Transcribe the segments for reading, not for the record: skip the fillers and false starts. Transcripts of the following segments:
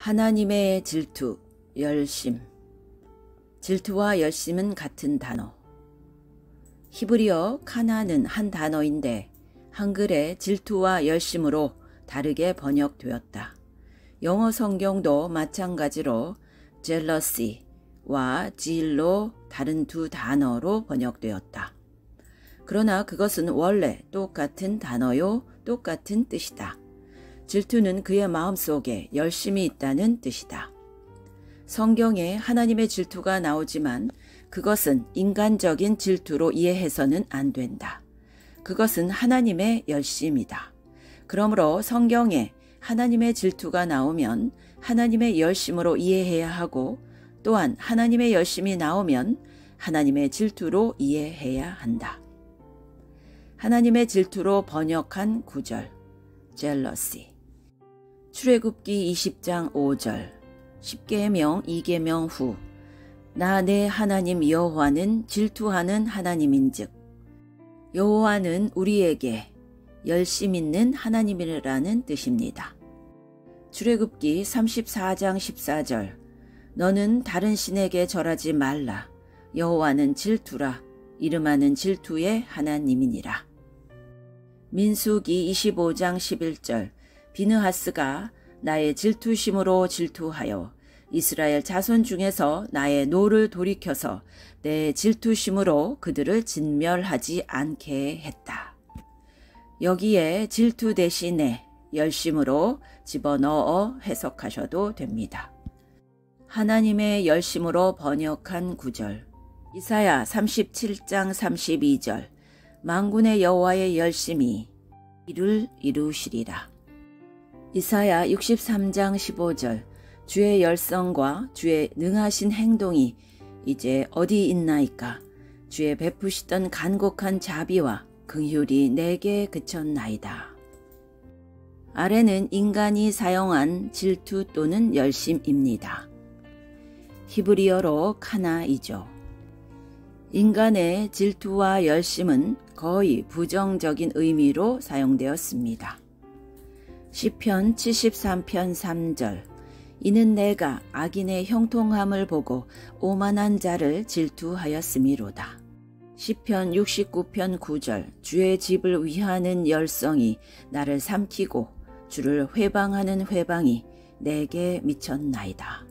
하나님의 질투, 열심. 질투와 열심은 같은 단어. 히브리어 카나는 한 단어인데 한글에 질투와 열심으로 다르게 번역되었다. 영어 성경도 마찬가지로 jealousy와 zeal로 다른 두 단어로 번역되었다. 그러나 그것은 원래 똑같은 단어요, 똑같은 뜻이다. 질투는 그의 마음속에 열심이 있다는 뜻이다. 성경에 하나님의 질투가 나오지만 그것은 인간적인 질투로 이해해서는 안 된다. 그것은 하나님의 열심이다. 그러므로 성경에 하나님의 질투가 나오면 하나님의 열심으로 이해해야 하고 또한 하나님의 열심이 나오면 하나님의 질투로 이해해야 한다. 하나님의 질투로 번역한 구절 jealousy. 출애굽기 20장 5절 10계명 2계명 후 나 내 하나님 여호와는 질투하는 하나님인즉 여호와는 우리에게 열심 있는 하나님이라는 뜻입니다. 출애굽기 34장 14절 너는 다른 신에게 절하지 말라 여호와는 질투라 이름하는 질투의 하나님이니라. 민수기 25장 11절 비느하스가 나의 질투심으로 질투하여 이스라엘 자손 중에서 나의 노를 돌이켜서 내 질투심으로 그들을 진멸하지 않게 했다. 여기에 질투 대신에 열심으로 집어넣어 해석하셔도 됩니다. 하나님의 열심으로 번역한 구절 이사야 37장 32절 만군의 여호와의 열심이 이를 이루시리라. 이사야 63장 15절 주의 열성과 주의 능하신 행동이 이제 어디 있나이까 주의 베푸시던 간곡한 자비와 긍휼이 내게 그쳤나이다. 아래는 인간이 사용한 질투 또는 열심입니다. 히브리어로 카나이죠. 인간의 질투와 열심은 거의 부정적인 의미로 사용되었습니다. 시편 73편 3절 이는 내가 악인의 형통함을 보고 오만한 자를 질투하였음이로다. 시편 69편 9절 주의 집을 위하는 열성이 나를 삼키고 주를 회방하는 회방이 내게 미쳤나이다.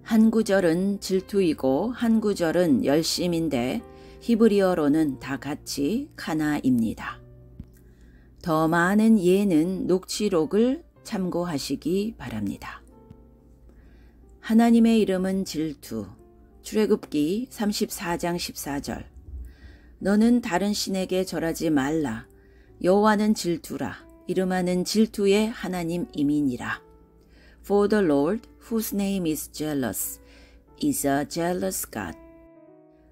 한 구절은 질투이고 한 구절은 열심인데 히브리어로는 다 같이 카나입니다. 더 많은 예는 녹취록을 참고하시기 바랍니다. 하나님의 이름은 질투. 출애굽기 34장 14절 너는 다른 신에게 절하지 말라. 여호와는 질투라. 이름하는 질투의 하나님이니라. For the Lord, whose name is jealous, is a jealous God.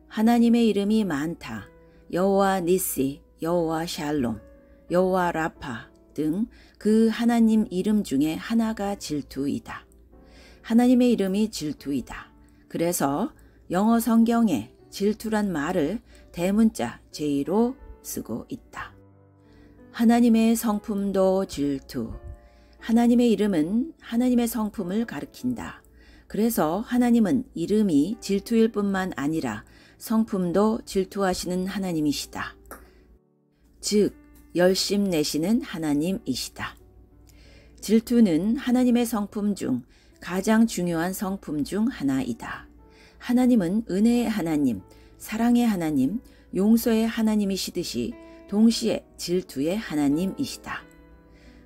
하나님의 이름이 많다. 여호와 니시, 여호와 샬롬, 여호와 라파 등 그 하나님 이름 중에 하나가 질투이다. 하나님의 이름이 질투이다. 그래서 영어 성경에 질투란 말을 대문자 J로 쓰고 있다. 하나님의 성품도 질투. 하나님의 이름은 하나님의 성품을 가리킨다. 그래서 하나님은 이름이 질투일 뿐만 아니라 성품도 질투하시는 하나님이시다. 즉 열심 내시는 하나님이시다. 질투는 하나님의 성품 중 가장 중요한 성품 중 하나이다. 하나님은 은혜의 하나님, 사랑의 하나님, 용서의 하나님이시듯이 동시에 질투의 하나님이시다.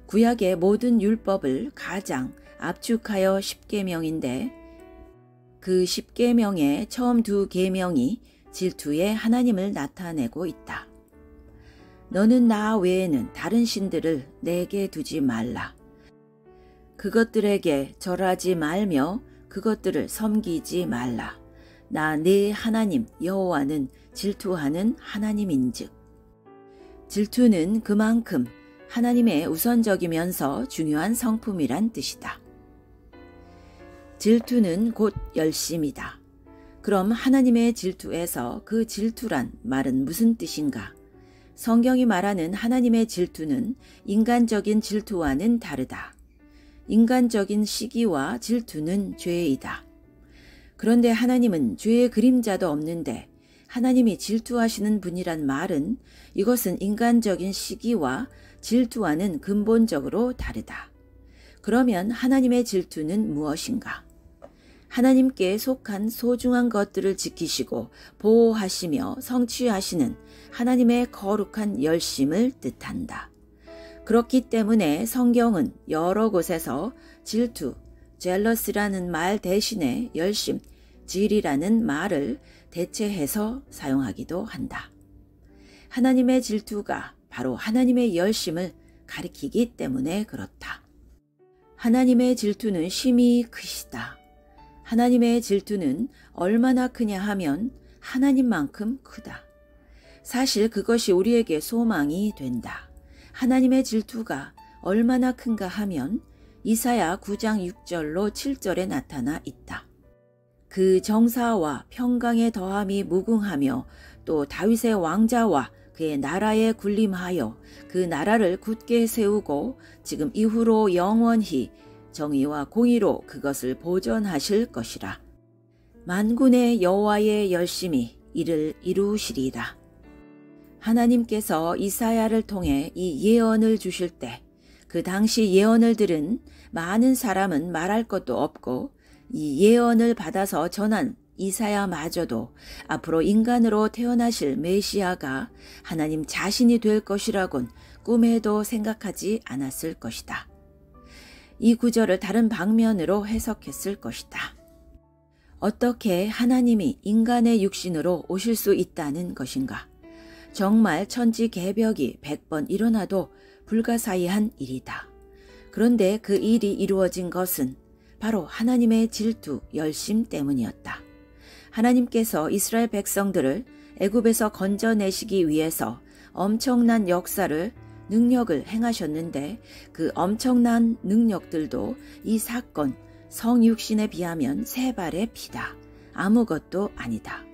구약의 모든 율법을 가장 압축하여 10계명인데 그 10계명의 처음 2계명이 질투의 하나님을 나타내고 있다. 너는 나 외에는 다른 신들을 내게 두지 말라. 그것들에게 절하지 말며 그것들을 섬기지 말라. 나 네 하나님 여호와는 질투하는 하나님인즉. 질투는 그만큼 하나님의 우선적이면서 중요한 성품이란 뜻이다. 질투는 곧 열심이다. 그럼 하나님의 질투에서 그 질투란 말은 무슨 뜻인가? 성경이 말하는 하나님의 질투는 인간적인 질투와는 다르다. 인간적인 시기와 질투는 죄이다. 그런데 하나님은 죄의 그림자도 없는데 하나님이 질투하시는 분이란 말은 이것은 인간적인 시기와 질투와는 근본적으로 다르다. 그러면 하나님의 질투는 무엇인가? 하나님께 속한 소중한 것들을 지키시고 보호하시며 성취하시는 하나님의 거룩한 열심을 뜻한다. 그렇기 때문에 성경은 여러 곳에서 질투, jealous라는 말 대신에 열심, 질이라는 말을 대체해서 사용하기도 한다. 하나님의 질투가 바로 하나님의 열심을 가리키기 때문에 그렇다. 하나님의 질투는 심히 크시다. 하나님의 질투는 얼마나 크냐 하면 하나님만큼 크다. 사실 그것이 우리에게 소망이 된다. 하나님의 질투가 얼마나 큰가 하면 이사야 9장 6절로 7절에 나타나 있다. 그 정사와 평강의 더함이 무궁하며 또 다윗의 왕자와 그의 나라에 군림하여 그 나라를 굳게 세우고 지금 이후로 영원히 정의와 공의로 그것을 보존하실 것이라. 만군의 여호와의 열심이 이를 이루시리라. 하나님께서 이사야를 통해 이 예언을 주실 때 그 당시 예언을 들은 많은 사람은 말할 것도 없고 이 예언을 받아서 전한 이사야마저도 앞으로 인간으로 태어나실 메시아가 하나님 자신이 될 것이라곤 꿈에도 생각하지 않았을 것이다. 이 구절을 다른 방면으로 해석했을 것이다. 어떻게 하나님이 인간의 육신으로 오실 수 있다는 것인가? 정말 천지개벽이 100번 일어나도 불가사의한 일이다. 그런데 그 일이 이루어진 것은 바로 하나님의 질투, 열심 때문이었다. 하나님께서 이스라엘 백성들을 애굽에서 건져내시기 위해서 엄청난 역사를, 능력을 행하셨는데 그 엄청난 능력들도 이 사건, 성육신에 비하면 세 발의 피다. 아무것도 아니다.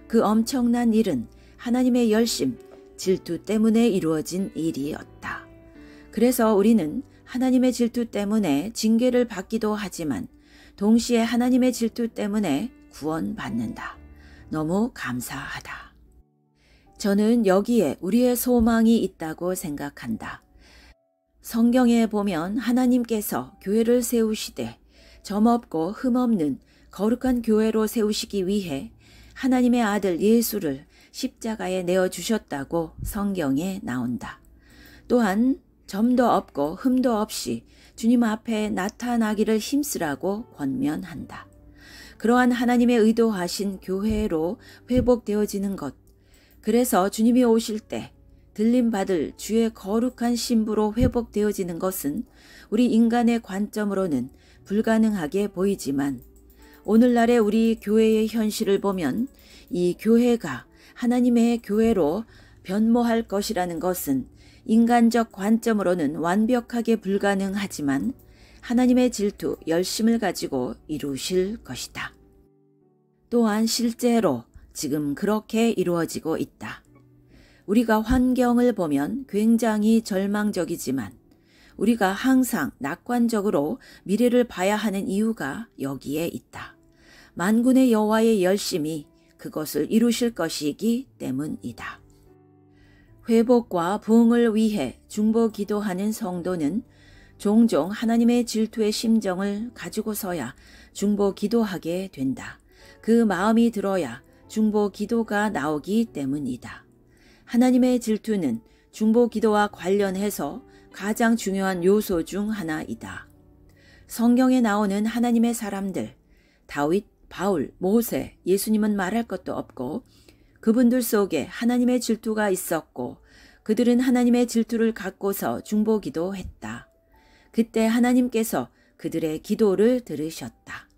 그 엄청난 일은 하나님의 열심, 질투 때문에 이루어진 일이었다. 그래서 우리는 하나님의 질투 때문에 징계를 받기도 하지만 동시에 하나님의 질투 때문에 구원받는다. 너무 감사하다. 저는 여기에 우리의 소망이 있다고 생각한다. 성경에 보면 하나님께서 교회를 세우시되 점없고 흠없는 거룩한 교회로 세우시기 위해 하나님의 아들 예수를 십자가에 내어주셨다고 성경에 나온다. 또한 점도 없고 흠도 없이 주님 앞에 나타나기를 힘쓰라고 권면한다. 그러한 하나님의 의도하신 교회로 회복되어지는 것, 그래서 주님이 오실 때 들림받을 주의 거룩한 신부로 회복되어지는 것은 우리 인간의 관점으로는 불가능하게 보이지만 오늘날의 우리 교회의 현실을 보면 이 교회가 하나님의 교회로 변모할 것이라는 것은 인간적 관점으로는 완벽하게 불가능하지만 하나님의 질투, 열심을 가지고 이루실 것이다. 또한 실제로 지금 그렇게 이루어지고 있다. 우리가 환경을 보면 굉장히 절망적이지만 우리가 항상 낙관적으로 미래를 봐야 하는 이유가 여기에 있다. 만군의 여호와의 열심이 그것을 이루실 것이기 때문이다. 회복과 부흥을 위해 중보 기도하는 성도는 종종 하나님의 질투의 심정을 가지고서야 중보 기도하게 된다. 그 마음이 들어야 중보 기도가 나오기 때문이다. 하나님의 질투는 중보 기도와 관련해서 가장 중요한 요소 중 하나이다. 성경에 나오는 하나님의 사람들, 다윗, 바울, 모세, 예수님은 말할 것도 없고 그분들 속에 하나님의 질투가 있었고 그들은 하나님의 질투를 갖고서 중보기도 했다. 그때 하나님께서 그들의 기도를 들으셨다.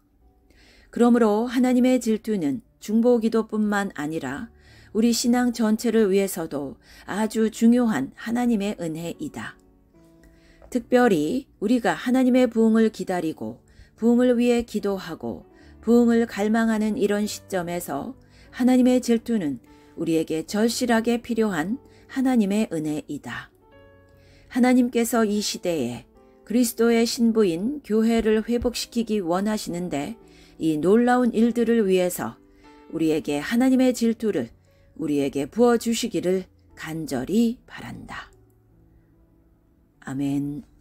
그러므로 하나님의 질투는 중보기도뿐만 아니라 우리 신앙 전체를 위해서도 아주 중요한 하나님의 은혜이다. 특별히 우리가 하나님의 부흥을 기다리고 부흥을 위해 기도하고 부흥을 갈망하는 이런 시점에서 하나님의 질투는 우리에게 절실하게 필요한 하나님의 은혜이다. 하나님께서 이 시대에 그리스도의 신부인 교회를 회복시키기 원하시는데 이 놀라운 일들을 위해서 우리에게 하나님의 질투를 우리에게 부어주시기를 간절히 바란다. 아멘.